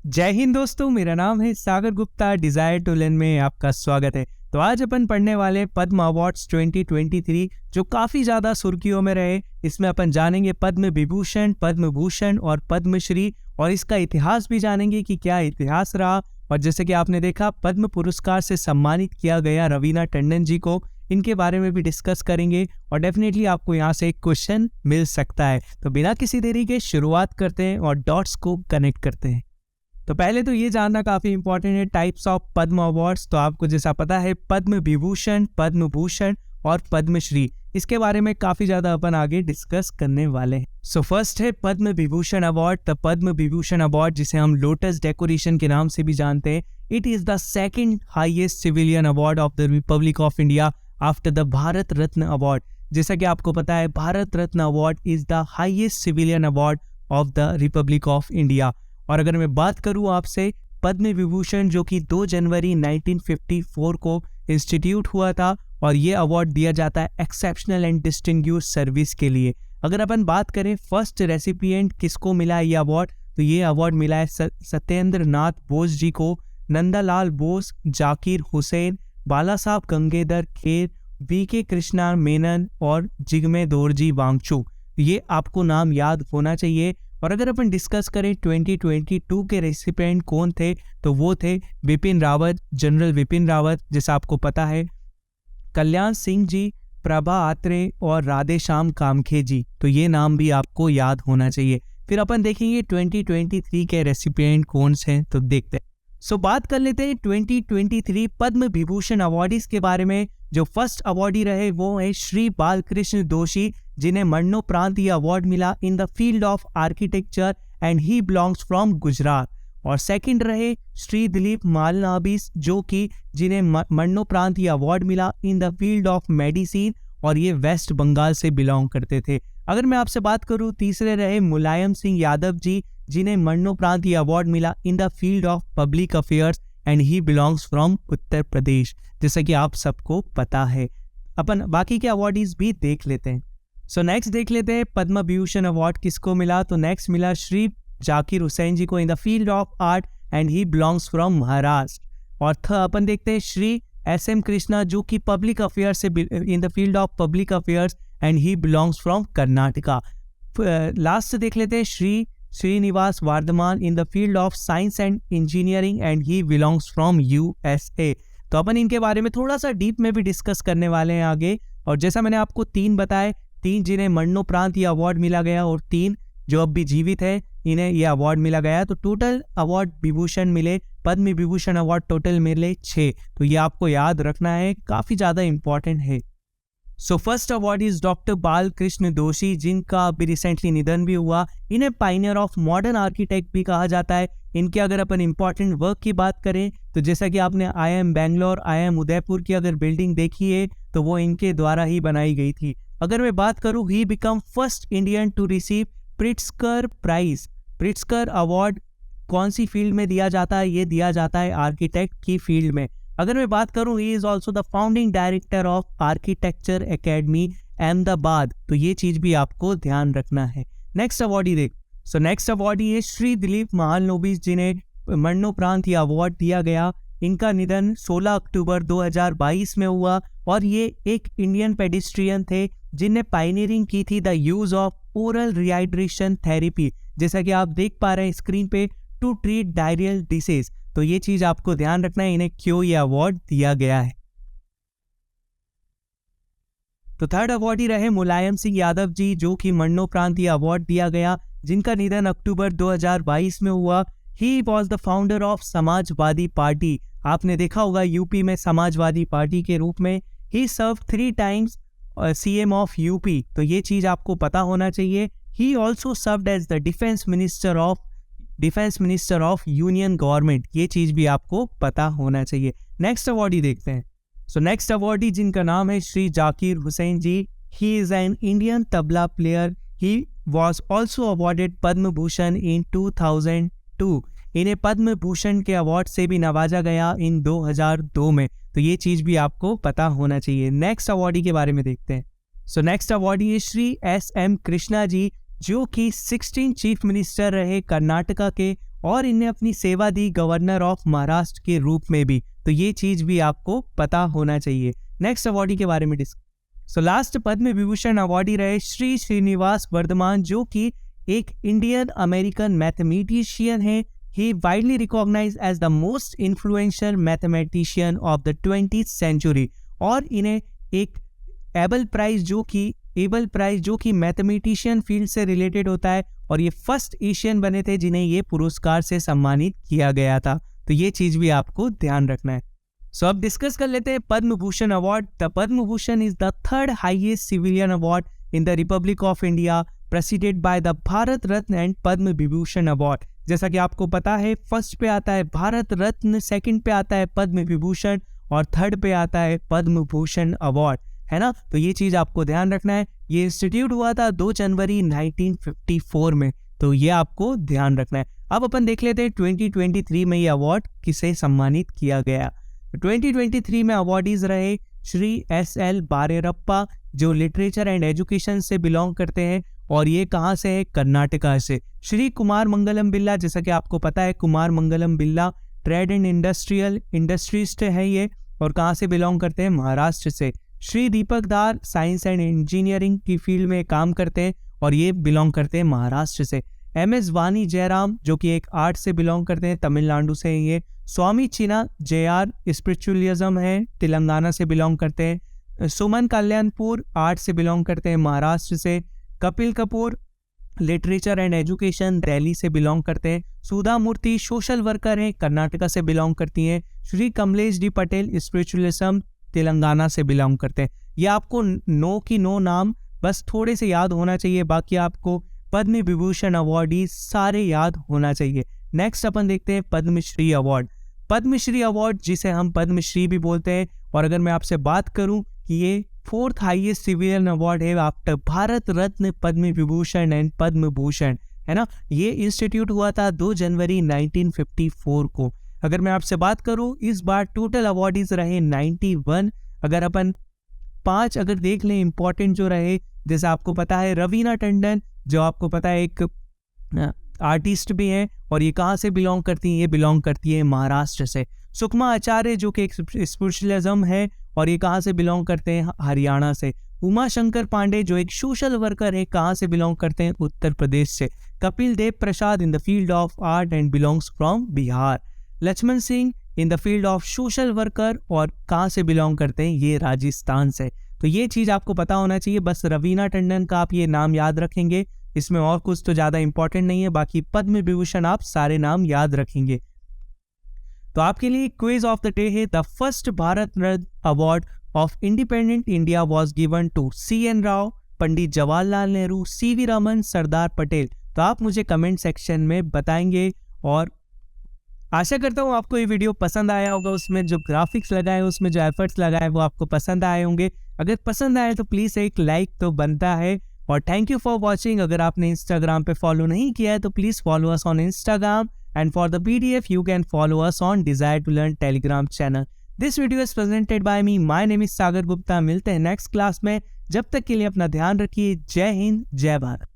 जय हिंद दोस्तों, मेरा नाम है सागर गुप्ता। डिजायर टू लर्न में आपका स्वागत है। तो आज अपन पढ़ने वाले पद्म अवार्ड्स 2023 जो काफी ज्यादा सुर्खियों में रहे। इसमें अपन जानेंगे पद्म विभूषण, पद्म भूषण और पद्मश्री, और इसका इतिहास भी जानेंगे कि क्या इतिहास रहा। और जैसे कि आपने देखा, पद्म पुरस्कार से सम्मानित किया गया रवीना टंडन जी को, इनके बारे में भी डिस्कस करेंगे। और डेफिनेटली आपको यहाँ से एक क्वेश्चन मिल सकता है। तो बिना किसी देरी के शुरुआत करते हैं और डॉट्स को कनेक्ट करते हैं। तो पहले तो ये जानना काफी इंपॉर्टेंट है टाइप्स ऑफ पद्म अवार्ड्स। तो आपको जैसा पता है, पद्म विभूषण, पद्म भूषण और पद्मश्री, इसके बारे में काफी ज्यादा अपन आगे डिस्कस करने वाले हैं। सो फर्स्ट है Padma Vibhushan award. The Padma Vibhushan award, जिसे हम लोटस डेकोरेशन के नाम से भी जानते हैं, it is the second highest civilian award of the Republic of India after the Bharat Ratna award. जैसा कि आपको पता है, Bharat Ratna award is the highest civilian award of the Republic of India. और अगर मैं बात करूं आपसे, पद्म विभूषण जो कि 2 जनवरी 1954 को इंस्टीट्यूट हुआ था, और ये अवार्ड दिया जाता है एक्सेप्शनल एंड डिस्टिंग्विश्ड सर्विस के लिए। अगर अपन बात करें फर्स्ट रेसिपिएंट किसको मिला है ये अवार्ड, तो ये अवार्ड मिला है सत्येंद्र नाथ बोस जी को, नंदालाल बोस, जाकिर हुसैन, बाला साहब गंगाधर खेर, वी.के. कृष्णा मेनन और जिग्मे दोरजी वांगचुक। ये आपको नाम याद होना चाहिए। और अगर अपन डिस्कस करें 2022 के रेसिपिएंट कौन थे, तो वो थे विपिन रावत, जनरल विपिन रावत, जैसा आपको पता है, कल्याण सिंह जी, प्रभा आत्रे और राधे श्याम कामखे जी। तो ये नाम भी आपको याद होना चाहिए। फिर अपन देखेंगे 2023 के रेसिपिएंट कौन से, तो देखते हैं। सो बात कर लेते हैं 2023 पद्म विभूषण अवार्डीज के बारे में। जो फर्स्ट अवार्डी रहे वो है श्री बालकृष्ण दोषी, जिन्हें मरणोपरांत ये अवार्ड मिला in the field of architecture and he belongs from Gujarat. और सेकंड रहे श्री दिलीप मालनाबिस, जो कि जिन्हें मरणोपरांत ये अवार्ड मिला in the field of medicine, और ये वेस्ट बंगाल से बिलोंग करते थे। अगर मैं आपसे बात करूं, तीसरे रहे मुलायम सिंह यादव जी, जिन्हें मरणोपरांत ये अवार्ड मिला in the field of public affairs and he belongs from Uttar Pradesh, जैसा कि आप सबको पता है। अपन बाकी के अवार्डीज भी देख लेते हैं। सो नेक्स्ट देख लेते हैं पद्म विभूषण अवार्ड किसको मिला। तो नेक्स्ट मिला श्री जाकिर हुसैन जी को इन the field of art and he belongs from Maharashtra. और अपन देखते हैं श्री S.M. कृष्णा, जो कि पब्लिक अफेयर्स से in the field of public affairs and he belongs from Karnataka. Last देख लेते हैं Shri Srinivas Vardhaman in the field of science and engineering and he belongs from USA। तो अपन इनके बारे में थोड़ा सा डीप में भी डिस्कस करने वाले हैं आगे। और जैसा मैंने आपको 3 बताए, 3 जिन्हें मरणोपरांत ये अवार्ड मिला गया और 3 जो अब भी जीवित है, इन्हें ये अवार्ड मिला गया। तो टोटल अवार्ड विभूषण मिले, पद्म विभूषण अवार्ड टोटल मिले 6। तो ये आपको याद रखना है, काफी ज्यादा इंपॉर्टेंट है। So first award is doctor Balkrishna दोषी, जिनका अभी रिसेंटली निधन भी हुआ। इन्हें पाइनियर ऑफ मॉडर्न आर्किटेक्ट भी कहा जाता है। इनके अगर अपन इंपॉर्टेंट वर्क की बात करें, तो जैसा कि आपने IIM बैंगलोर, IIM उदयपुर की अगर बिल्डिंग देखी है, तो वो इनके द्वारा ही बनाई गई थी। अगर मैं बात करूं, he become first Indian to receive Pritzker prize. Pritzker award कौन सी फील्ड में दिया जाता है? ये दिया जाता है आर्किटेक्ट की फील्ड में। अगर मैं बात करूं, he is also the founding director of architecture academy Ahmedabad. तो ये चीज भी आपको ध्यान रखना है। नेक्स्ट अवार्डी देख। सो नेक्स्ट अवार्डी है श्री दिलीप मालनोबिस, जिन्हें मरणोपरांत ये अवार्ड दिया गया। इनका निधन 16 अक्टूबर 2022 में हुआ, और ये एक इंडियन पेडिस्ट्रियन थे जिन्हें पायनियरिंग की थी the use of oral rehydration therapy, जैसा कि आप देख पा रहे हैं स्क्रीन पे, टू ट्रीट डायरियल डिसीज। तो ये चीज आपको ध्यान रखना है, इन्हें क्यों ये अवार्ड दिया गया है। तो थर्ड अवार्डी रहे मुलायम सिंह यादव जी, जो कि मरणोपरांत ये अवार्ड दिया गया, जिनका निधन अक्टूबर 2022 में हुआ। He was the founder of Samajwadi party. आपने देखा होगा यूपी में समाजवादी पार्टी के रूप में। He serve 3 times CM of UP. तो ये चीज आपको पता होना चाहिए। He also served as the defence minister of union government. ये चीज भी आपको पता होना चाहिए। नेक्स्ट अवार्डी देखते हैं। सो नेक्स्ट अवार्डी, जिनका नाम है Shri Zakir Hussain ji, he is an Indian tabla player. He was also awarded Padma Bhushan in 2002। इन्हें पद्म भूषण के अवार्ड से भी नवाजा गया इन 2002 में। तो ये चीज भी आपको पता होना चाहिए। नेक्स्ट अवार्डी के बारे में देखते हैं। सो नेक्स्ट अवार्डी है श्री S.M. कृष्णा जी, जो कि 16 चीफ मिनिस्टर रहे कर्नाटका के, और इन्हें अपनी सेवा दी गवर्नर ऑफ महाराष्ट्र के रूप में भी। तो ये चीज भी आपको पता होना चाहिए। नेक्स्ट अवार्डी के बारे में discuss. Last Padma Vibhushan awardee रहे श्री श्रीनिवास वर्धमान, जो कि एक इंडियन अमेरिकन मैथमेटिशियन है। He widely recognised as the most influential mathematician of the 20th century. और इन्हें एक एबल प्राइज जो कि मैथमेटिशियन फील्ड से रिलेटेड होता है, और ये फर्स्ट एशियन बने थे जिन्हें ये पुरस्कार से सम्मानित किया गया था। तो ये चीज भी आपको ध्यान रखना है। सो अब डिस्कस कर लेते हैं Padma Bhushan award. The Padma Bhushan is the third highest civilian award in the Republic of India, preceded by the Bharat Ratna and Padma Vibhushan award. जैसा कि आपको पता है, फर्स्ट पे आता है भारत रत्न, सेकंड पे आता है पद्म विभूषण और थर्ड पे आता है पद्म भूषण अवार्ड, है ना। तो ये चीज आपको ध्यान रखना है। ये इंस्टीट्यूट हुआ था 2 जनवरी 1954 में, तो ये आपको ध्यान रखना है। अब अपन देख लेते हैं 2023 में ये अवार्ड किसे सम्मानित किया गया। 2023 में अवार्डीज रहे श्री SL बारेरप्पा, जो लिटरेचर एंड एजुकेशन से बिलोंग करते हैं, और ये कहाँ से है? कर्नाटका से। श्री कुमार मंगलम बिल्ला, जैसा कि आपको पता है कुमार मंगलम बिल्ला ट्रेड एंड इंडस्ट्रिस्ट है ये, और कहाँ से बिलोंग करते हैं? महाराष्ट्र से। श्री दीपक दार साइंस एंड इंजीनियरिंग की फील्ड में काम करते हैं, और ये बिलोंग करते हैं महाराष्ट्र से। MS वानी जयराम, जो कि एक आर्ट से बिलोंग करते हैं, तमिलनाडु से ये। स्वामी चिना JR स्पिरिचुअलिज्म है, तेलंगाना से बिलोंग करते हैं। सुमन कल्याणपुर आर्ट से बिलोंग करते हैं, महाराष्ट्र से। Kapil Kapoor literature and education, Delhi से बिलोंग करते हैं। सुधा मूर्ति सोशल वर्कर हैं, कर्नाटका से बिलोंग करती हैं। श्री कमलेश D पटेल स्पिरिचुअलिज्म, तेलंगाना से बिलोंग करते हैं। ये आपको नो नाम बस थोड़े से याद होना चाहिए, बाकी आपको पद्म विभूषण अवार्डी सारे याद होना चाहिए। नेक्स्ट अपन देखते हैं पद्मश्री अवार्ड। पद्मश्री अवार्ड, जिसे हम पद्मश्री भी बोलते हैं, और अगर मैं आपसे बात करूं कि ये 4th हाईएस्ट सिविलियन अवार्ड है आफ्टर भारत रत्न, पद्म विभूषण एंड पद्म भूषण, है ना। ये इंस्टीट्यूट हुआ था 2 जनवरी 1954 को। अगर मैं आपसे बात करूं, इस बार टोटल अवार्डीज रहे 91। अगर अपन 5 अगर देख लें इंपॉर्टेंट जो रहे, जैसे आपको पता है रवीना टंडन, जो आपको पता है एक आर्टिस्ट भी हैं, और ये कहाँ से बिलोंग करती हैं? ये बिलोंग करती है महाराष्ट्र से। सुषमा आचार्य, जो कि एक स्पिरिचुअलिज्म है, और ये कहाँ से बिलोंग करते हैं? हरियाणा से। उमा शंकर पांडे, जो एक सोशल वर्कर है, कहाँ से बिलोंग करते हैं? उत्तर प्रदेश से। Kapil Dev Prasad in the field of art and belongs from Bihar. Laxman Singh in the field of social worker, और कहाँ से बिलोंग करते हैं? ये राजस्थान से। तो ये चीज आपको पता होना चाहिए। बस रवीना टंडन का आप ये नाम याद रखेंगे, इसमें और कुछ तो ज्यादा इंपॉर्टेंट नहीं है, बाकी पद्म विभूषण आप सारे नाम याद रखेंगे। तो आपके लिए क्विज ऑफ द डे है, the first Bharat Ratna award of independent India was given to CN Rao, Pandit Jawaharlal Nehru, CV Raman, Sardar Patel. तो आप मुझे कमेंट सेक्शन में बताएंगे, और आशा करता हूँ आपको ये वीडियो पसंद आया होगा। उसमें जो ग्राफिक्स लगाए, उसमें जो एफर्ट्स लगाए, वो आपको पसंद आए होंगे। अगर पसंद आए तो प्लीज़ एक लाइक तो बनता है, और थैंक यू फॉर वॉचिंग। अगर आपने इंस्टाग्राम पे फॉलो नहीं किया है तो please follow us on Instagram, and for the PDF you can follow us on Desire to Learn Telegram channel. This video is presented by me. My name is सागर गुप्ता। मिलते हैं next class में, जब तक के लिए अपना ध्यान रखिए। जय हिंद, जय भारत।